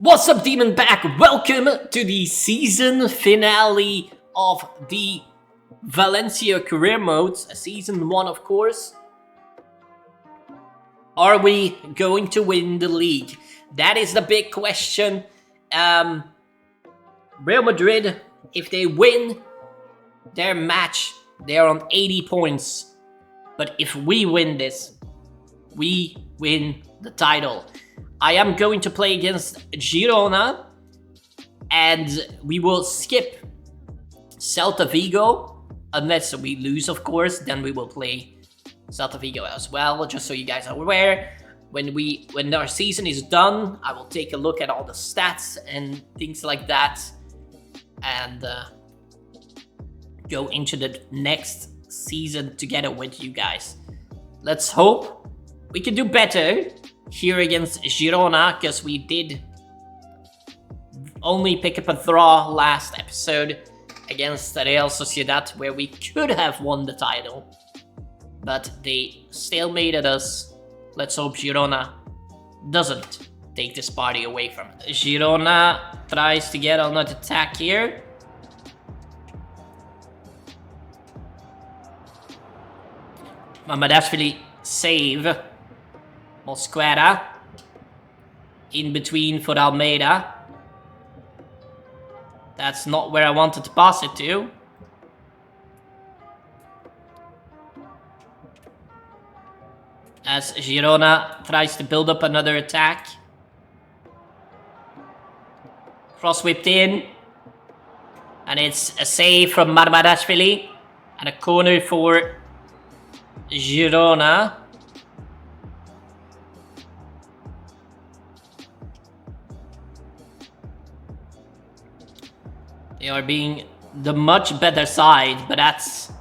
What's up, Demon Pack? Welcome to the season finale of the Valencia career mode, season 1 of course. Are we going to win the league? That is the big question. Real Madrid, if they win their match, they're on 80 points. But if we win this, we win the title. I am going to play against Girona, and we will skip Celta Vigo, unless we lose, of course. Then we will play Celta Vigo as well, just so you guys are aware. When our season is done, I will take a look at all the stats and things like that, and go into the next season together with you guys. Let's hope we can do better here against Girona, because we did only pick up a draw last episode against Real Sociedad, where we could have won the title, but they stalemated us. Let's hope Girona doesn't take this party away from it. Girona tries to get on an attack here. Mamadashvili save. Mosquera in between for Almeida. That's not where I wanted to pass it to. As Girona tries to build up another attack. Cross whipped in. And it's a save from Marmadashvili. And a corner for Girona. They are being the much better side, but that's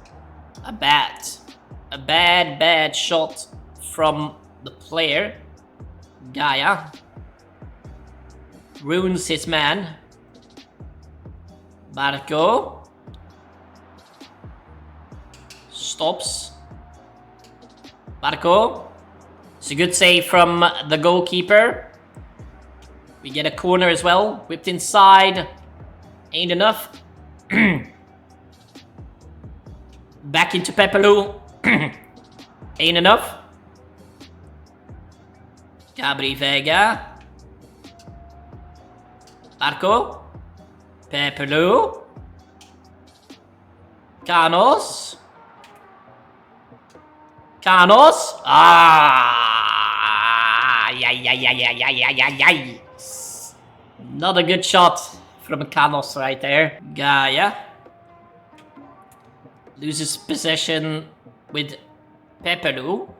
a bad shot from the player. Gaia ruins his man. Barco stops. Barco. It's a good save from the goalkeeper. We get a corner as well. Whipped inside. Ain't enough. Back into Pepelu. Ain't enough. Gabri Vega. Arco. Pepelu. Canos. Canos. Ah! Yay. Not a good shot from Canos right there. Gaia loses possession with Pepelu.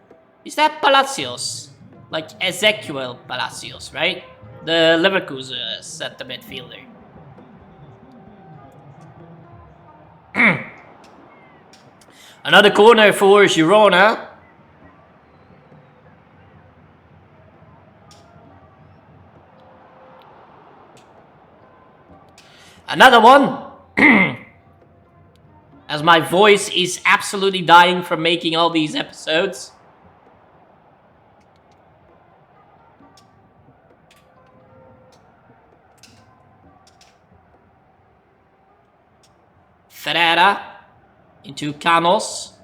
Is that Palacios? Like Ezequiel Palacios, right? The Leverkusen center midfielder. Another corner for Girona. Another one! As my voice is absolutely dying from making all these episodes. Ferreira into Canos.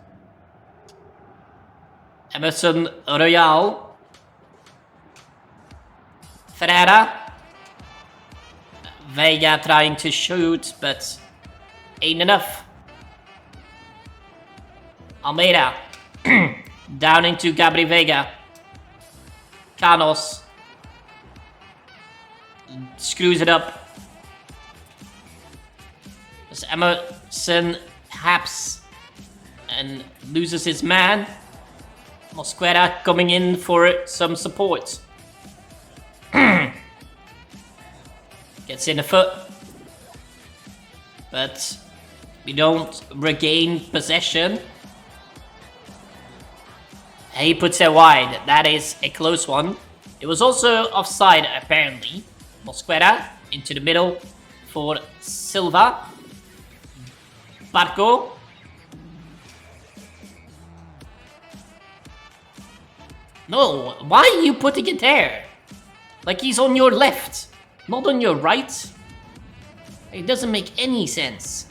Emerson Royal. Ferreira. Vega trying to shoot, but ain't enough. Almeida. Down into Gabri Vega. Canos. Screws it up. As Emerson haps and loses his man. Mosquera coming in for some support. Gets in the foot, but we don't regain possession. He puts it wide. That is a close one. It was also offside, apparently. Mosquera into the middle for Silva. Barco. No, why are you putting it there? Like he's on your left. Not on your right? It doesn't make any sense.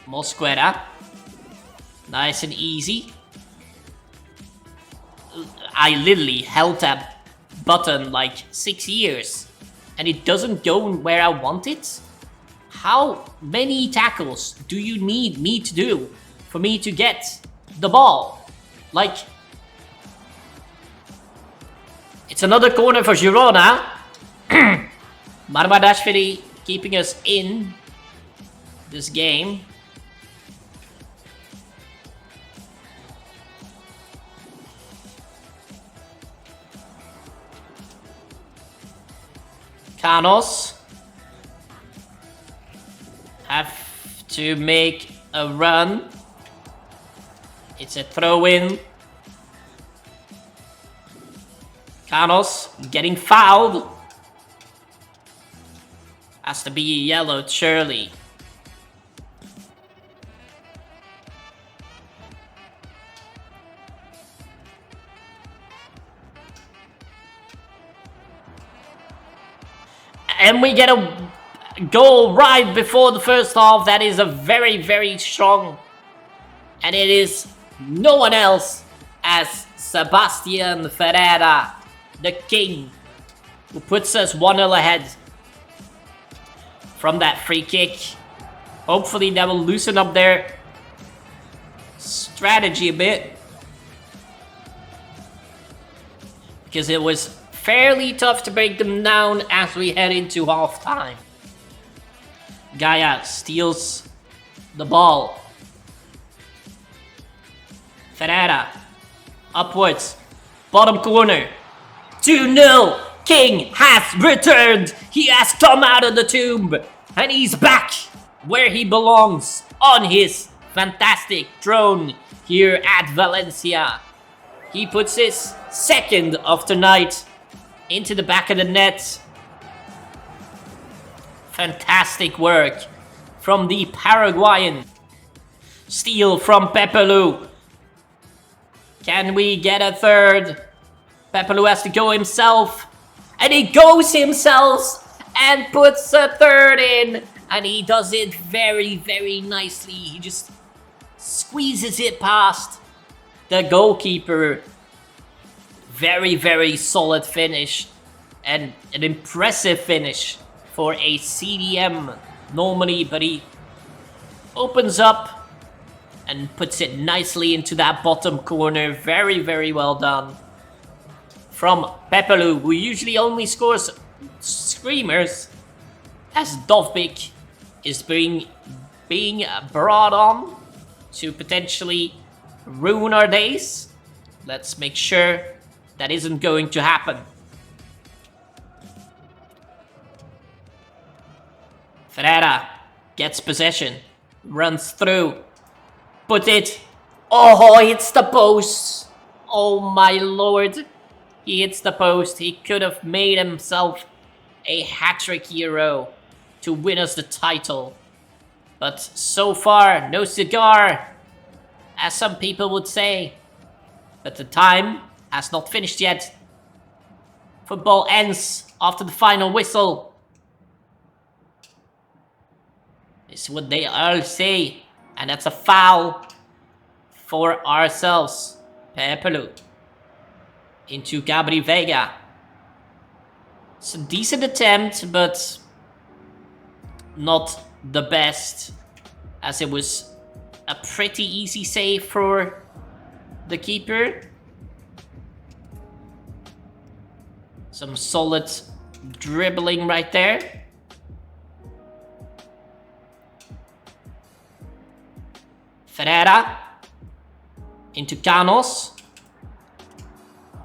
Mosquera. Nice and easy. I literally held that button like 6 years. And it doesn't go where I want it? How many tackles do you need me to do for me to get the ball? Like... It's another corner for Girona. Marmadashvili keeping us in this game. Canos have to make a run. It's a throw-in. Canos getting fouled. Has to be yellowed, surely. And we get a goal right before the first half. That is a very, very strong. And it is no one else as Sebastian Ferreira, the king, who puts us 1-0 ahead from that free kick. Hopefully that will loosen up their strategy a bit. Because it was fairly tough to break them down as we head into half-time. Gaia steals the ball. Ferreira. Upwards. Bottom corner. 2-0. King has returned. He has come out of the tomb. And he's back where he belongs. On his fantastic throne here at Valencia. He puts his second of tonight into the back of the net. Fantastic work from the Paraguayan. Steal from Pepelu. Can we get a third? Pepelu has to go himself. And he goes himself and puts a third in. And he does it very, very nicely. He just squeezes it past the goalkeeper. Very, very solid finish. And an impressive finish for a CDM normally. But he opens up and puts it nicely into that bottom corner. Very, very well done. From Pepelu, who usually only scores screamers. As Dovbik is being brought on to potentially ruin our days. Let's make sure that isn't going to happen. Ferreira gets possession, runs through, put it. Oh, hits the post. Oh my lord. He hits the post. He could have made himself a hat-trick hero to win us the title. But so far, no cigar, as some people would say. But the time has not finished yet. Football ends after the final whistle. It's what they all say. And that's a foul for ourselves. Pepelu into Gabri Vega. It's a decent attempt, but not the best, as it was a pretty easy save for the keeper. Some solid dribbling right there. Ferreira into Canos.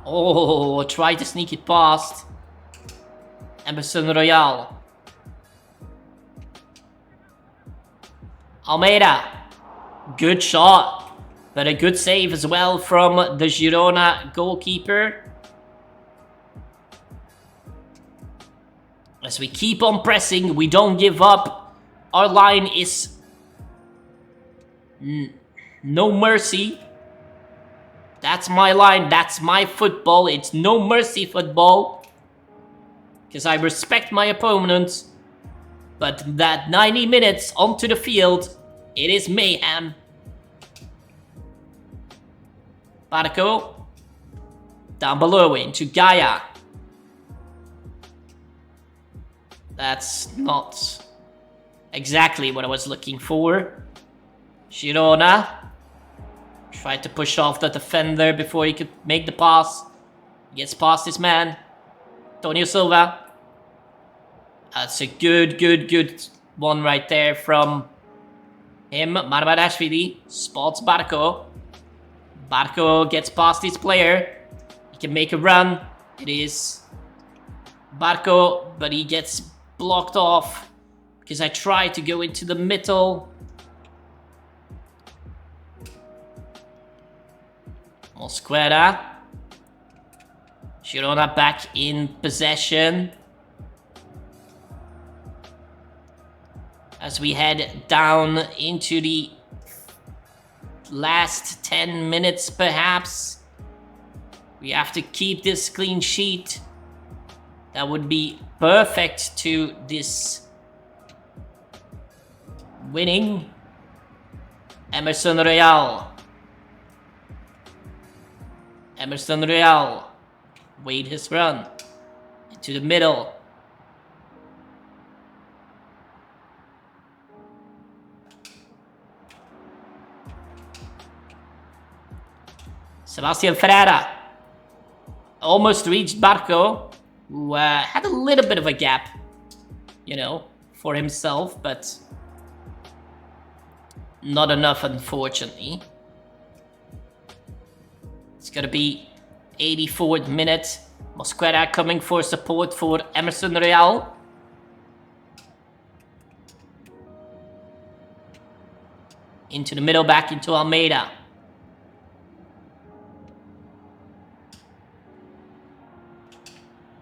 Oh, try to sneak it past Emerson Royal. Almeida. Good shot, but a good save as well from the Girona goalkeeper. As we keep on pressing, we don't give up. Our line is no mercy. That's my line. That's my football. It's no mercy football. Because I respect my opponent. But that 90 minutes onto the field, it is mayhem. Barco. Down below into Gaia. That's not exactly what I was looking for. Girona tried to push off the defender before he could make the pass. He gets past his man. Antonio Silva. That's a good one right there from him. Marvarashvili spots Barco. Barco gets past his player. He can make a run. It is Barco, but he gets blocked off because I tried to go into the middle. Mosquera. Girona back in possession. As we head down into the last 10 minutes perhaps. We have to keep this clean sheet. That would be perfect to this winning. Emerson Real. Emerson Real. Wait his run. Into the middle. Sebastian Ferreira. Almost reached Barco, who had a little bit of a gap, you know, for himself, but not enough, unfortunately. It's gonna be 84th minute. Mosquera coming for support for Emerson Real. Into the middle, back into Almeida.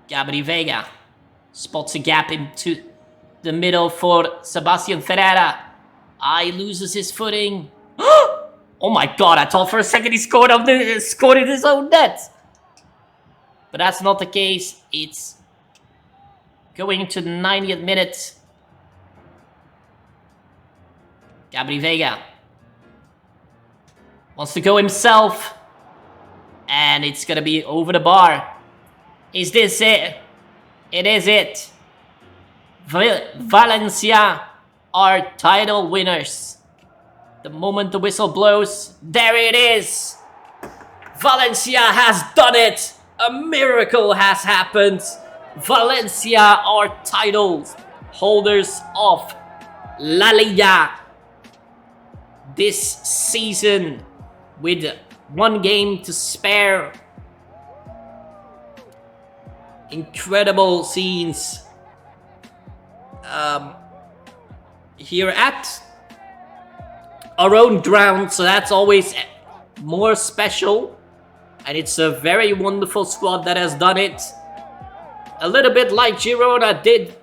Gabri Vega spots a gap into the middle for Sebastian Ferreira. Loses his footing. Oh my god, I thought for a second he scored in his own net. But that's not the case. It's going into the 90th minute. Gabri Vega wants to go himself. And it's going to be over the bar. Is this it? It is it. Valencia are title winners. The moment the whistle blows, there it is. Valencia has done it. A miracle has happened. Valencia are title holders of La Liga this season with one game to spare. Incredible scenes here at our own ground, so that's always more special, and it's a very wonderful squad that has done it. A little bit like Girona did,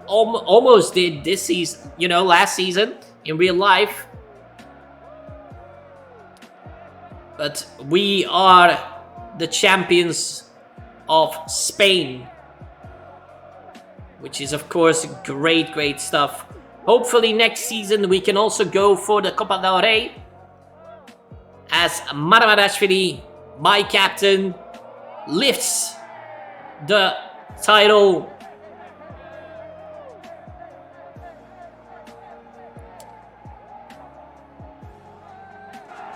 almost did this season, you know, last season in real life. But we are the champions of Spain, which is of course great stuff. Hopefully next season we can also go for the Copa del Rey as Marvarashvili, my captain, lifts the title.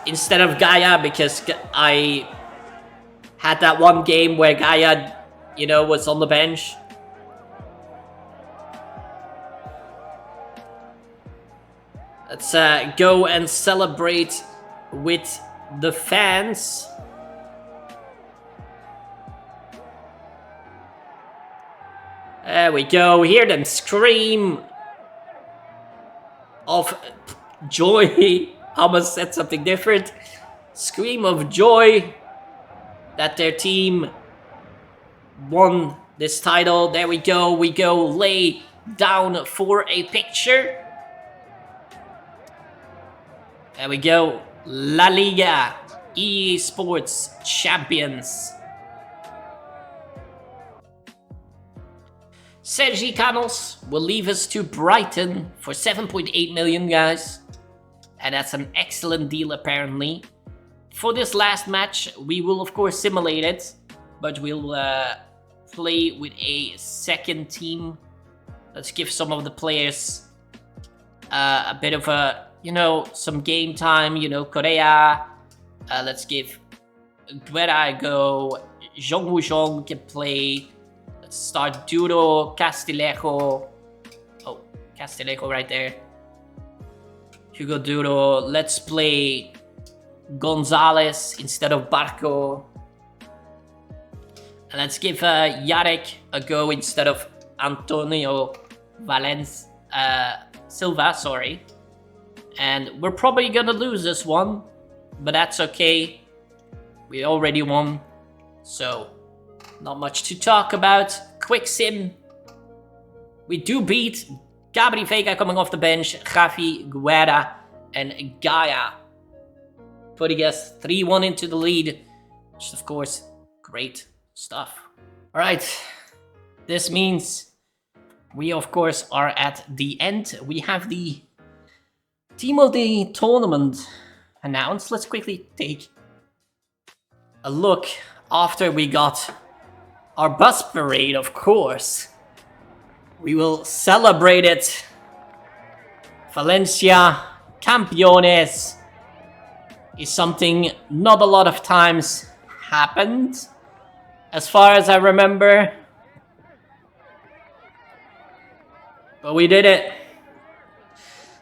Instead of Gaia, because I had that one game where Gaia, you know, was on the bench. Let's go and celebrate with the fans. There we go. Hear them scream of joy. I almost said something different. Scream of joy that their team won this title. There we go. We go lay down for a picture. There we go. La Liga eSports champions. Sergi Canals will leave us to Brighton for 7.8 million, guys. And that's an excellent deal, apparently. For this last match, we will, of course, simulate it. But we'll play with a second team. Let's give some of the players a bit of a, some game time. Korea. Let's give Guerra a go. Zhong Wuzhong can play. Let's start Duro, Castillejo. Oh, Castillejo right there. Hugo Duro. Let's play Gonzalez instead of Barco. And let's give Jarek a go instead of Antonio Silva, sorry. And we're probably gonna lose this one, but that's okay. We already won, so not much to talk about. Quick sim. We do beat Gabri Vega coming off the bench, Javi, Guerra, and Gaia, putting us 3-1 into the lead, which is, of course, great stuff. All right, this means we, of course, are at the end. We have the team of the tournament announced. Let's quickly take a look after we got our bus parade, of course. We will celebrate it. Valencia Campeones is something not a lot of times happened, as far as I remember. But we did it.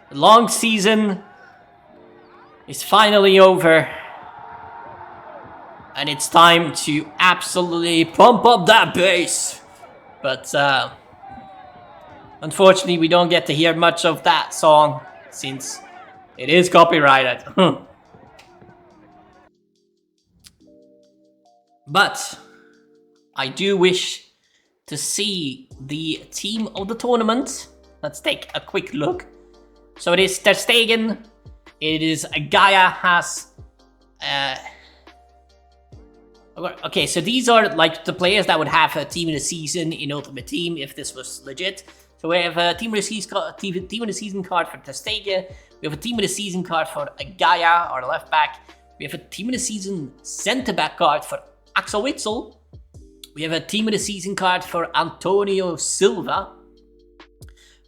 The long season is finally over. And it's time to absolutely pump up that bass. But unfortunately, we don't get to hear much of that song since it is copyrighted. But I do wish to see the team of the tournament. Let's take a quick look. So it is Ter Stegen. It is Gaia has. Okay, so these are like the players that would have a team in the season in Ultimate Team if this was legit. So we have a team in the season card for Ter Stegen. We have a team in the season card for Gaia, our left back. We have a team in the season centre back card for Axel Witsel. We have a team of the season card for Antonio Silva.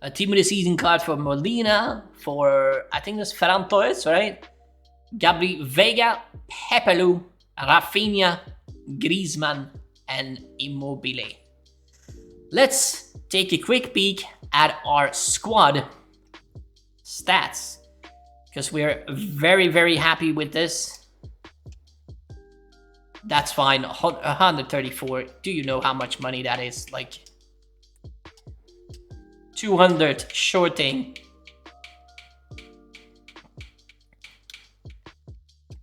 A team of the season card for Molina, for, I think that's Ferran Torres, right? Gabri Vega, Pepelu, Rafinha, Griezmann, and Immobile. Let's take a quick peek at our squad stats, because we're very, very happy with this. That's fine. 134. Do you know how much money that is? Like 200 shorting.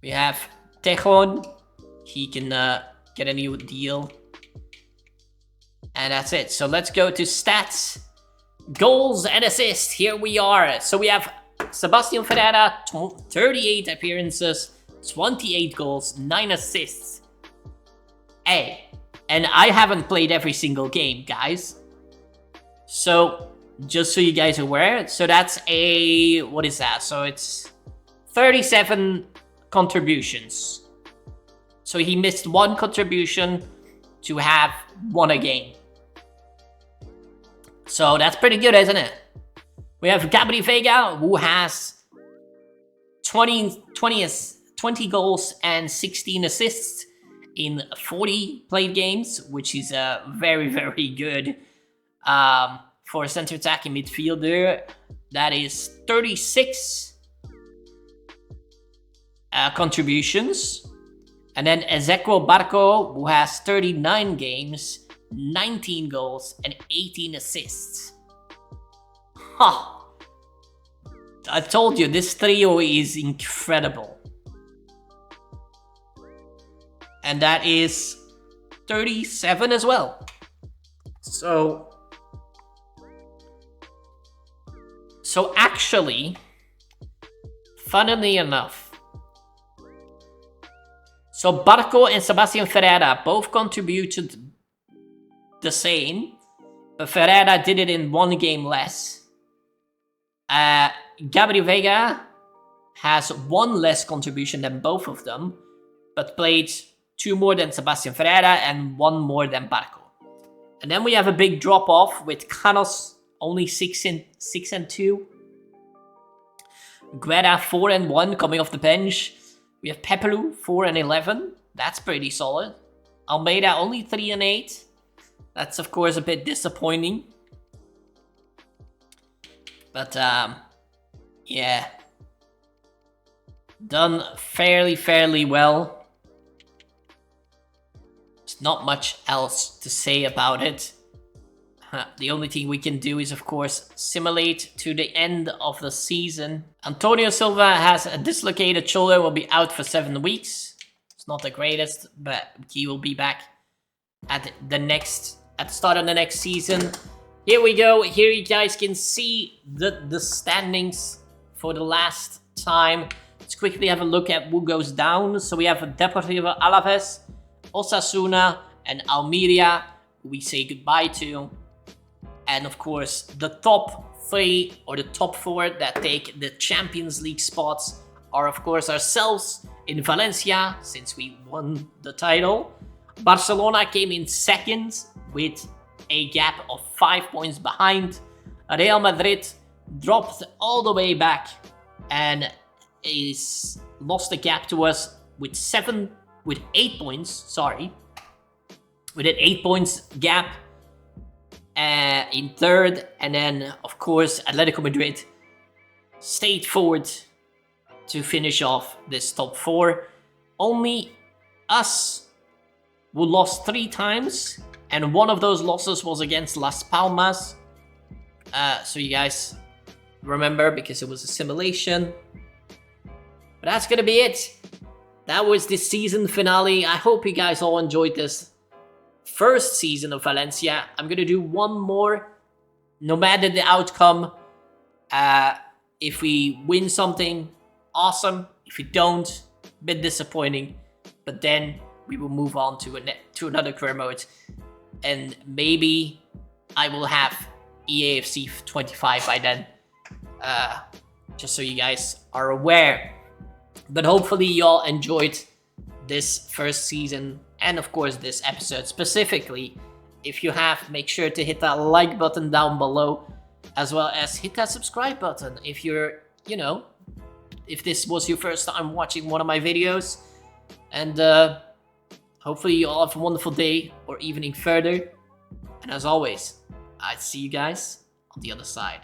We have Tejon. He can get a new deal. And that's it. So let's go to stats. Goals and assists. Here we are. So we have Sebastian Ferreira, 38 appearances, 28 goals, 9 assists. Hey, and I haven't played every single game, guys. So, just so you guys are aware, so that's a, what is that? So it's 37 contributions. So he missed 1 contribution to have won a game. So that's pretty good, isn't it? We have Gabri Vega, who has 20 goals and 16 assists in 40 played games, which is very, very good for a center attacking midfielder. That is 36 contributions. And then Ezequiel Barco, who has 39 games, 19 goals, and 18 assists. Ha! I told you, this trio is incredible. And that is 37 as well. So actually, funnily enough, So Barco and Sebastian Ferreira both contributed the same, but Ferreira did it in 1 game less. Gabriel Vega has 1 less contribution than both of them, but played 2 more than Sebastian Ferreira and 1 more than Barco. And then we have a big drop off with Canos only 6 and 2. Guerra 4 and 1 coming off the bench. We have Pepelu 4 and 11. That's pretty solid. Almeida only 3 and 8. That's of course a bit disappointing. But yeah. Done fairly well. There's not much else to say about it. The only thing we can do is, of course, simulate to the end of the season. Antonio Silva has a dislocated shoulder, will be out for 7 weeks. It's not the greatest, but he will be back at the start of the next season. Here we go. Here you guys can see the standings for the last time. Let's quickly have a look at who goes down. So we have Deportivo Alaves, Osasuna, and Almeria, who we say goodbye to. And of course, the top 3 or the top 4 that take the Champions League spots are of course ourselves in Valencia, since we won the title. Barcelona came in 2nd with a gap of 5 points behind. Real Madrid dropped all the way back and is lost the gap to us with 8 points, sorry. With an 8 points gap. In 3rd, and then of course Atletico Madrid stayed forward to finish off this top 4. Only us who lost 3 times, and one of those losses was against Las Palmas. So you guys remember, because it was a simulation. But that's gonna be it. That was the season finale. I hope you guys all enjoyed this first season of Valencia. I'm gonna do 1 more, no matter the outcome. If we win something, awesome. If we don't, a bit disappointing. But then we will move on to another career mode, and maybe I will have EAFC 25 by then. Just so you guys are aware. But hopefully you all enjoyed this first season, and of course this episode specifically. If you have, make sure to hit that like button down below, as well as hit that subscribe button if you're, if this was your first time watching one of my videos. And hopefully you all have a wonderful day or evening further. And as always, I'd see you guys on the other side.